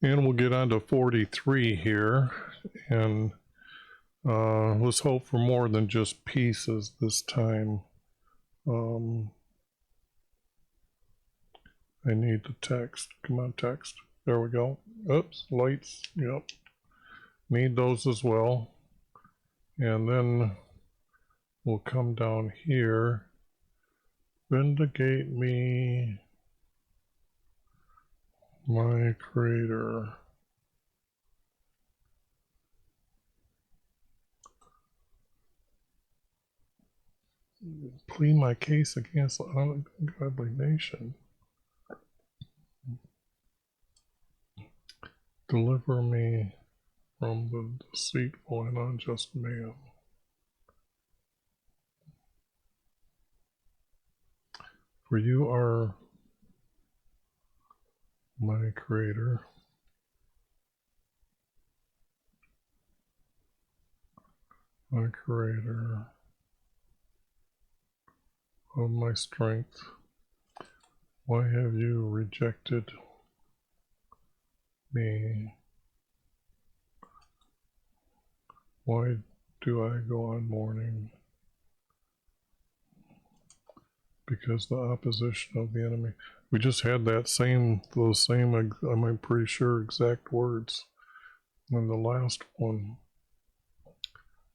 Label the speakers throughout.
Speaker 1: And we'll get on to 43 here, and let's hope for more than just pieces this time. I need the text. Come on, text. There we go. Oops, lights. Yep. Need those as well. And then we'll come down here. Vindicate me, my creator. Plead my case against the ungodly nation. Deliver me from the deceitful and unjust man. For you are my creator. My creator of my strength. Why have you rejected me? Why do I go on mourning? Because the opposition of the enemy. We just had those same, I'm pretty sure, exact words in the last one.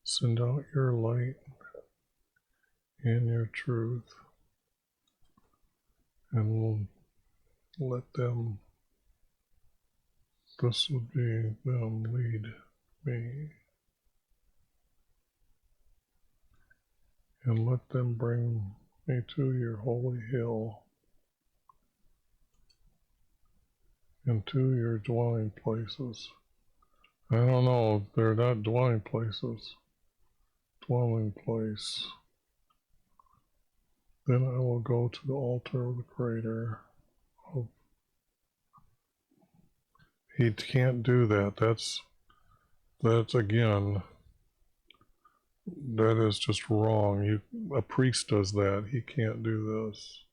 Speaker 1: Send out your light and your truth, and we'll let them, this would be them, lead me, and let them bring me to your holy hill and to your dwelling places. I don't know, they're not dwelling places. Dwelling place. Then I will go to the altar of the creator. He can't do that. That's again, that is just wrong. A priest does that. He can't do this.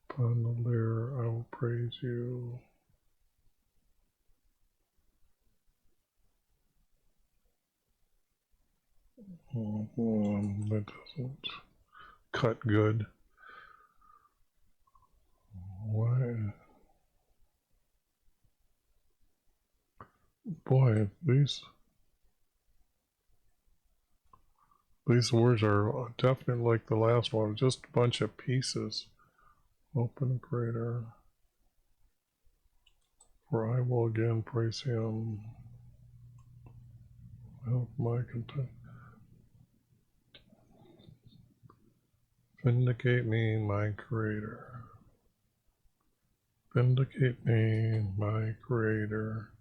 Speaker 1: Upon the lyre, I will praise you. That doesn't cut good. Why? Boy, these words are definitely like the last one, just a bunch of pieces. Open greater. For I will again praise him. Help my content. Vindicate me, my creator. Vindicate me, my creator,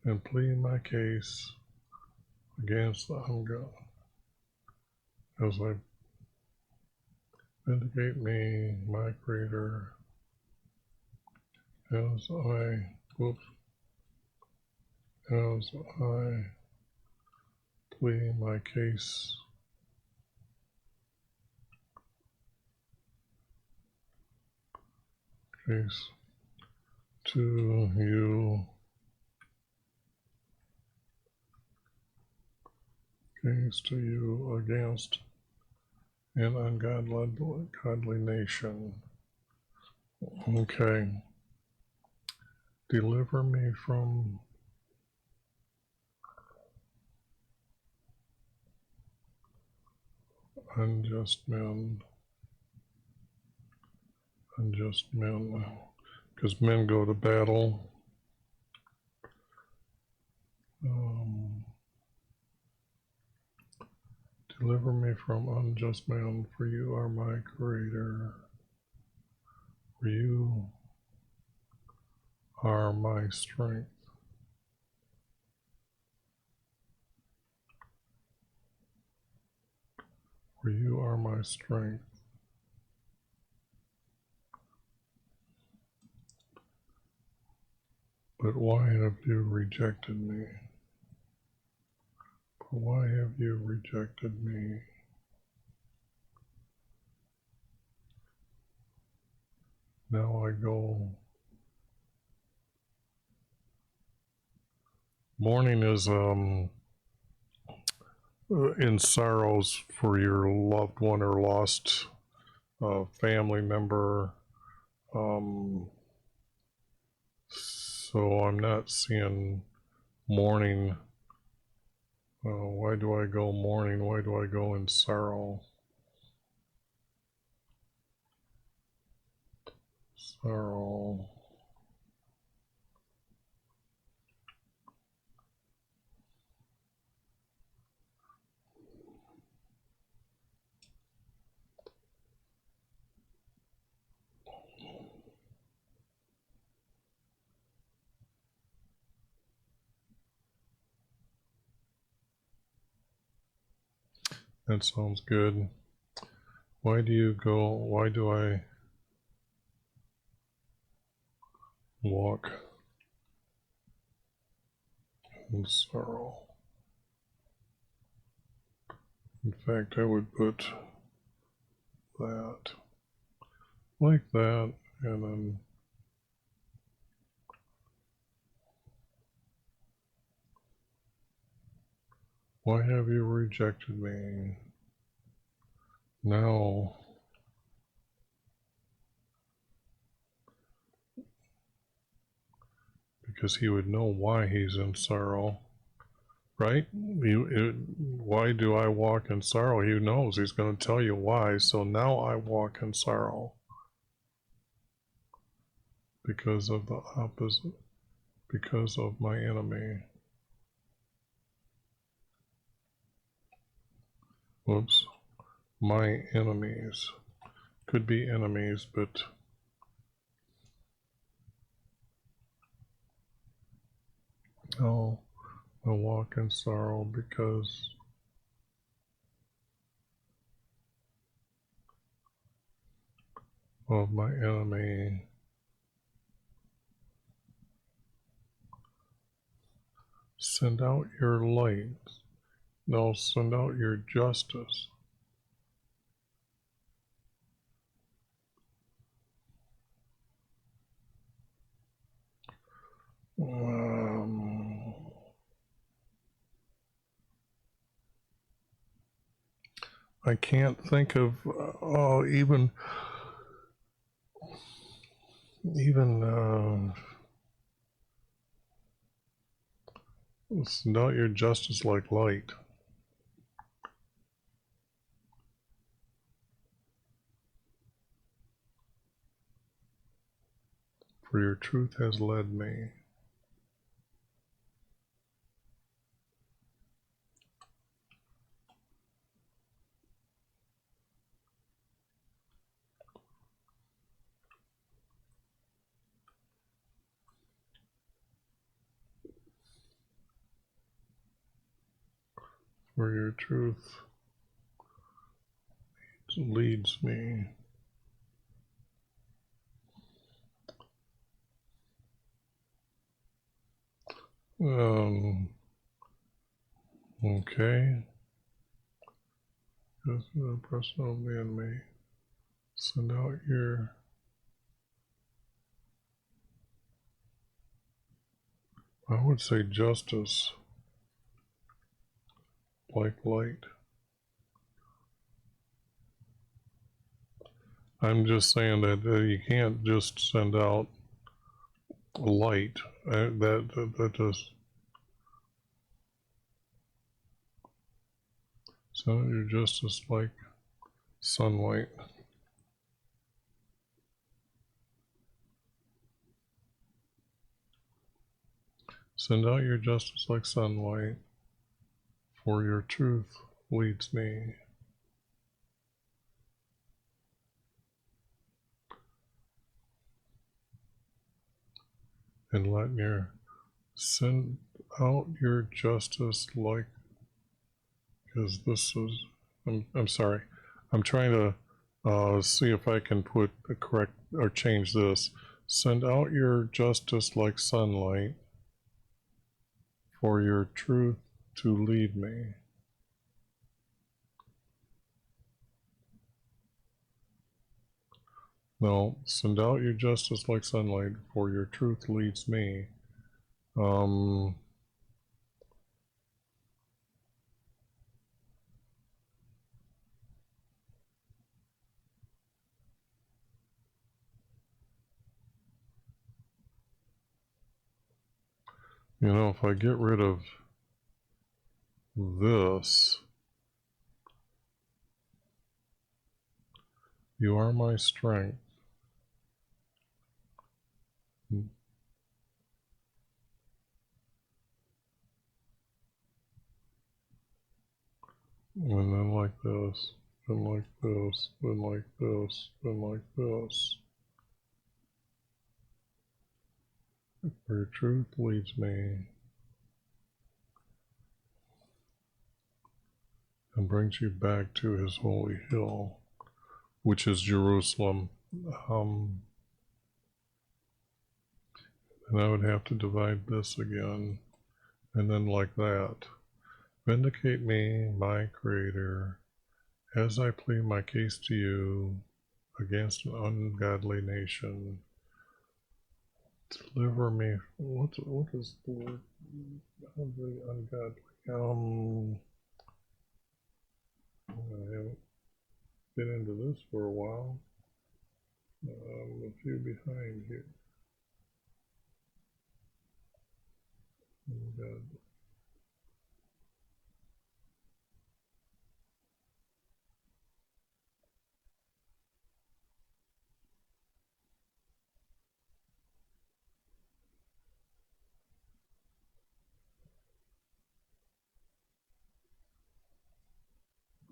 Speaker 1: and plead my case against the ungodly. As I vindicate me, my creator, as I plead my case to you, against an ungodly nation. Okay. Deliver me from unjust men, because men go to battle. Deliver me from unjust men, for you are my creator. For you are my strength. For you are my strength. But why have you rejected me? Why have you rejected me? Now I go. Mourning is in sorrows for your loved one or lost family member. So I'm not seeing mourning. Why do I go mourning? Why do I go in sorrow? Sorrow. That sounds good. Why do you go? Why do I walk in sorrow? In fact, I would put that like that, and then why have you rejected me? Now, because he would know why he's in sorrow, right? Why do I walk in sorrow? He knows, he's going to tell you why. So now I walk in sorrow because of the opposite, because of my enemy. Whoops. My enemies. Could be enemies, but I walk in sorrow because of my enemy. Send out your light. No, send out your justice. I can't think of even send out your justice like light. For your truth has led me. For your truth leads me. Okay. Because the person of the enemy. Send out your. I would say justice like light. I'm just saying that you can't just send out light. That just send out your justice like sunlight. Send out your justice like sunlight, for your truth leads me. And let your send out your justice like, because this is, I'm sorry, I'm trying to see if I can put a correct or change this. Send out your justice like sunlight, for your truth to lead me. No, send out your justice like sunlight, for your truth leads me. You know, if I get rid of this, you are my strength. And then like this, then like this, then like this, then like this. Where your truth leads me and brings you back to his holy hill, which is Jerusalem. And I would have to divide this again, and then like that. Vindicate me, my creator, as I plead my case to you against an ungodly nation. Deliver me. What is the word? Ungodly. I haven't been into this for a while. A few behind here. Ungodly.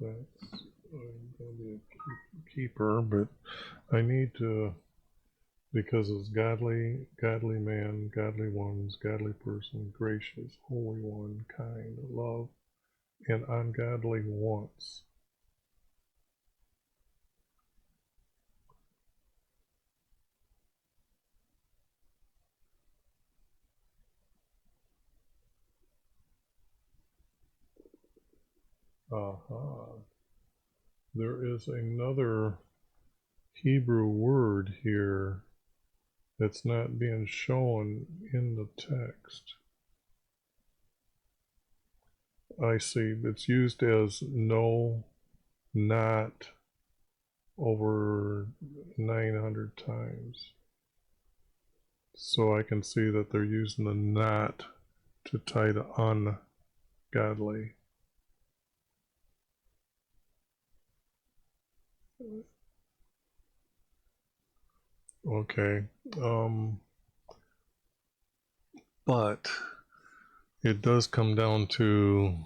Speaker 1: That's I'm gonna be a keeper, but I need to, because it's godly, godly man, godly ones, godly person, gracious, holy one, kind, love, and ungodly wants. Aha. There is another Hebrew word here that's not being shown in the text. I see. It's used as no, not, over 900 times. So I can see that they're using the not to tie to ungodly. Okay. But it does come down to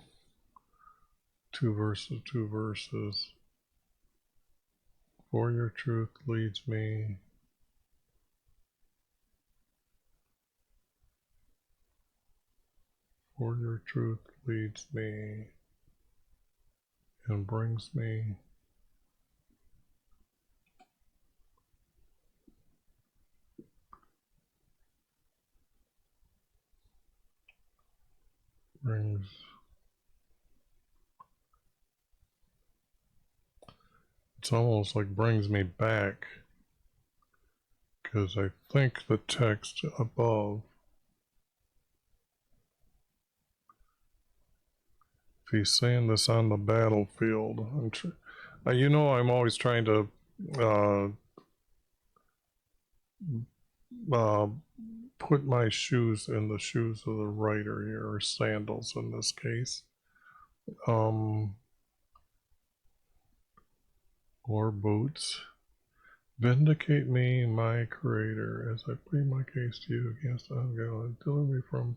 Speaker 1: two verses. For your truth leads me. For your truth leads me and brings me brings it's almost like brings me back, because I think the text above, if he's saying this on the battlefield, you know, I'm always trying to uh, uh, put my shoes in the shoes of the writer here, or sandals in this case, or boots. Vindicate me, my creator, as I plead my case to you against ungodly. Deliver me from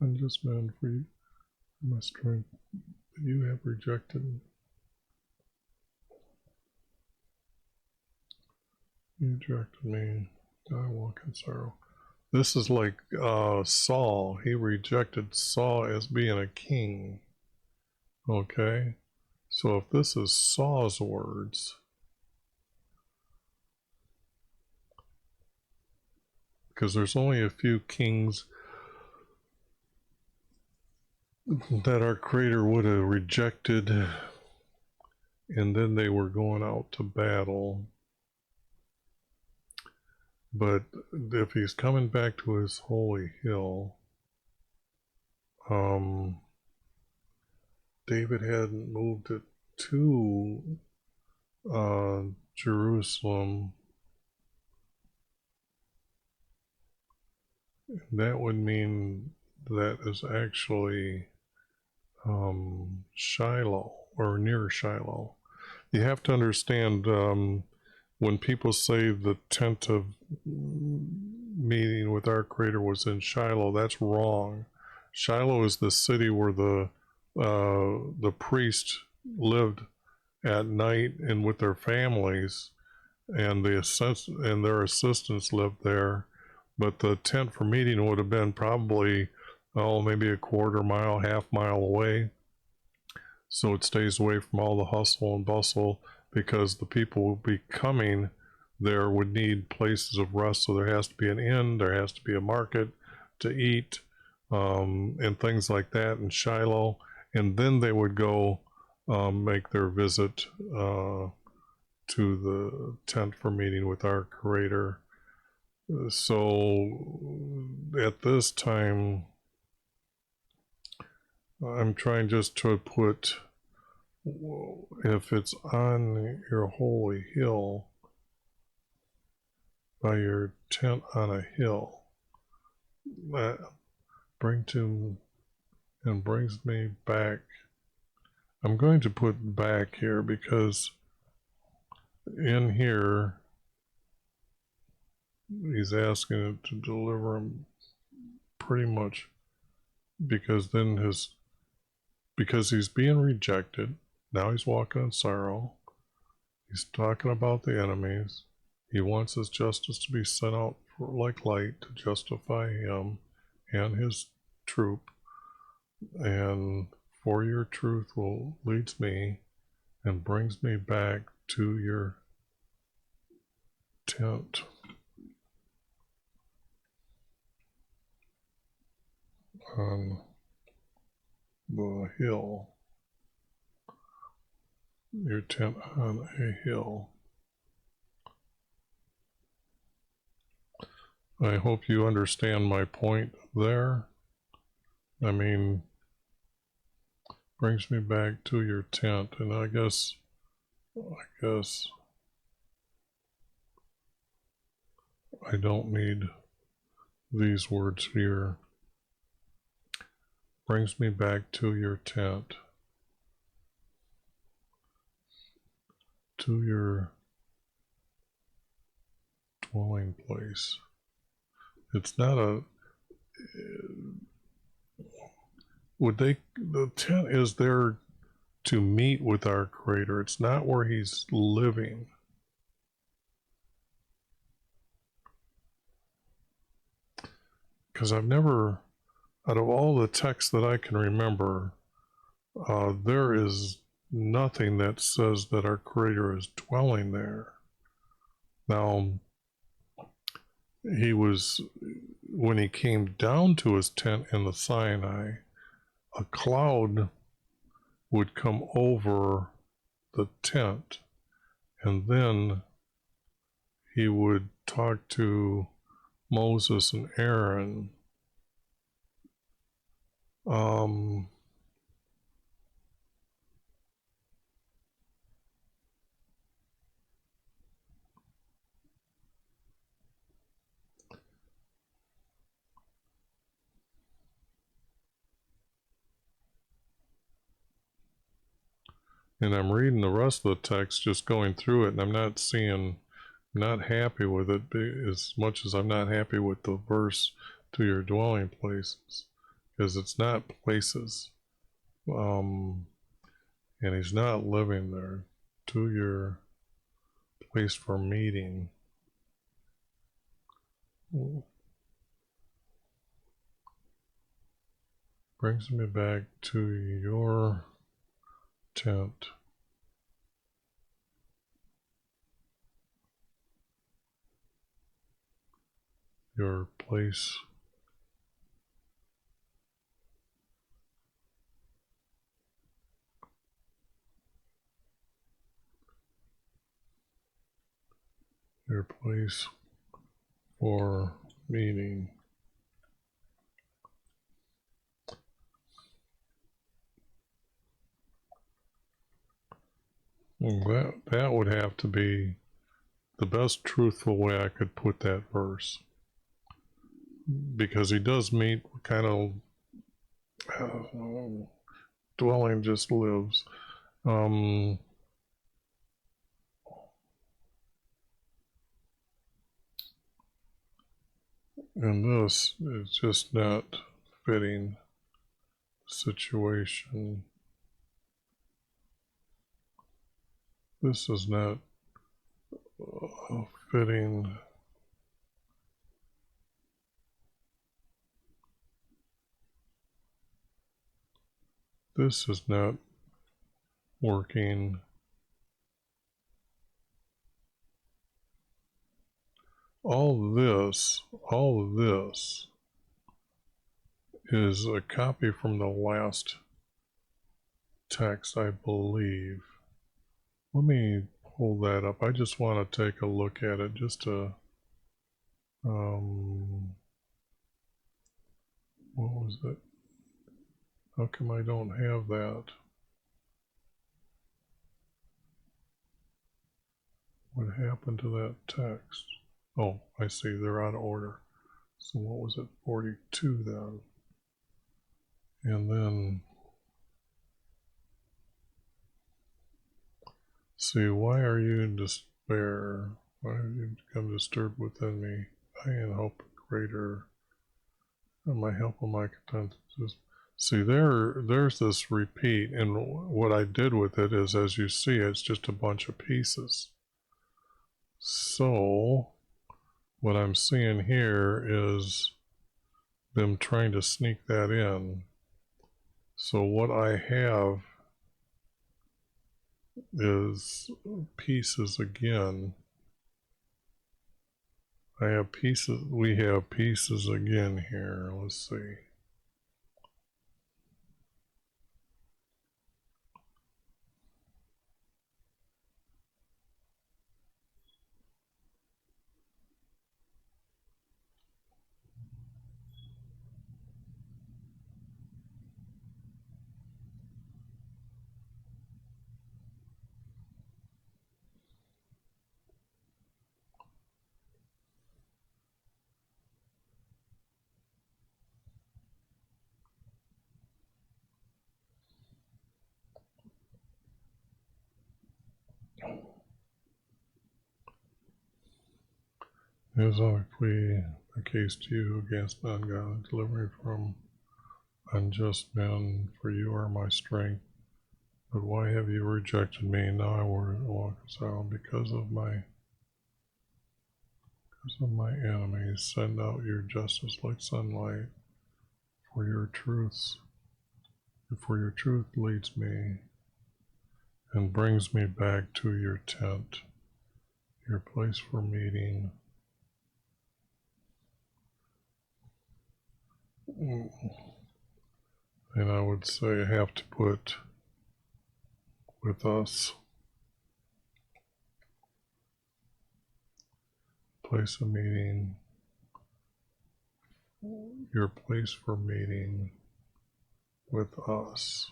Speaker 1: unjust men, for you, my strength, that you have rejected. You rejected me. I walk in sorrow. This is like Saul. He rejected Saul as being a king. Okay? So if this is Saul's words, because there's only a few kings that our creator would have rejected, and then they were going out to battle. But if he's coming back to his holy hill, David hadn't moved it to Jerusalem. That would mean that is actually Shiloh, or near Shiloh. You have to understand, when people say the tent of meeting with our Creator was in Shiloh, that's wrong. Shiloh is the city where the priest lived at night and with their families, and their assistants lived there. But the tent for meeting would have been probably, maybe a quarter mile, half mile away. So it stays away from all the hustle and bustle, because the people will be coming there would need places of rest. So there has to be an inn, there has to be a market to eat, and things like that in Shiloh. And then they would go make their visit to the tent for meeting with our Creator. So at this time, I'm trying just to put, if it's on your holy hill, by your tent on a hill, that brings me back. I'm going to put back here because in here he's asking it to deliver him pretty much, because he's being rejected. Now he's walking in sorrow. He's talking about the enemies. He wants his justice to be sent out like light to justify him and his troop. And for your truth leads me and brings me back to your tent on the hill. Your tent on a hill. I hope you understand my point there. I mean, brings me back to your tent, and I guess I don't need these words here. Brings me back to your tent, to your dwelling place. It's not the tent is there to meet with our Creator. It's not where he's living. Because I've never, out of all the texts that I can remember, there is nothing that says that our Creator is dwelling there. Now, when he came down to his tent in the Sinai, a cloud would come over the tent, and then he would talk to Moses and Aaron. And I'm reading the rest of the text, just going through it, and I'm not happy with it as much as I'm not happy with the verse to your dwelling places, because it's not places, and he's not living there. To your place for meeting. Brings me back to your tent. Your place. Your place for meeting. That would have to be the best truthful way I could put that verse, because he does meet kind of dwelling just lives. And this is just not fitting situation. This is not fitting. This is not working. All of this is a copy from the last text, I believe. Let me pull that up. I just want to take a look at it just to, what was it? How come I don't have that? What happened to that text? Oh, I see, they're out of order. So what was it, 42 then? And then, see, why are you in despair? Why have you become disturbed within me? I in hope greater. And my help and my content. See, there's this repeat, and what I did with it is, as you see, it's just a bunch of pieces. So, what I'm seeing here is them trying to sneak that in. So what I have is pieces again. I have pieces, we have pieces again here. Let's see. As I plea a case to you against ungodly, deliver me from unjust men, for you are my strength. But why have you rejected me? Now I will walk aside because of my enemies. Send out your justice like sunlight, for your truth leads me and brings me back to your tent, your place for meeting. And I would say I have to put with us, place of meeting, your place for meeting with us.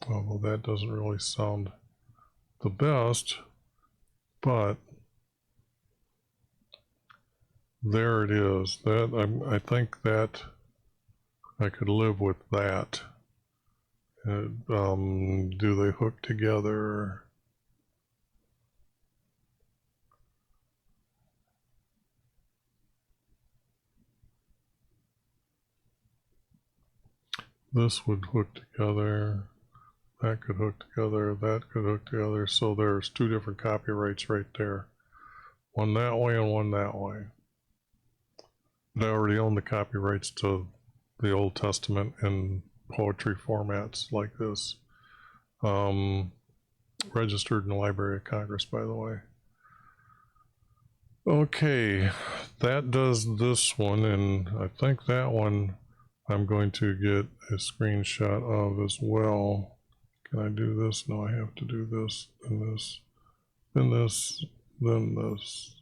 Speaker 1: Although that doesn't really sound the best, but there it is. That I think that I could live with that. Do they hook together? This would hook together. That could hook together. That could hook together. So there's two different copyrights right there. One that way and one that way. They already own the copyrights to the Old Testament in poetry formats like this. Registered in the Library of Congress, by the way. Okay, that does this one, and I think that one I'm going to get a screenshot of as well. Can I do this? No, I have to do this, and this, and this, then this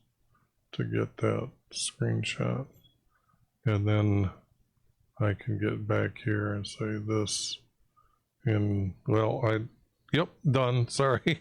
Speaker 1: to get that screenshot. And then I can get back here and say this in, well, yep, done, sorry.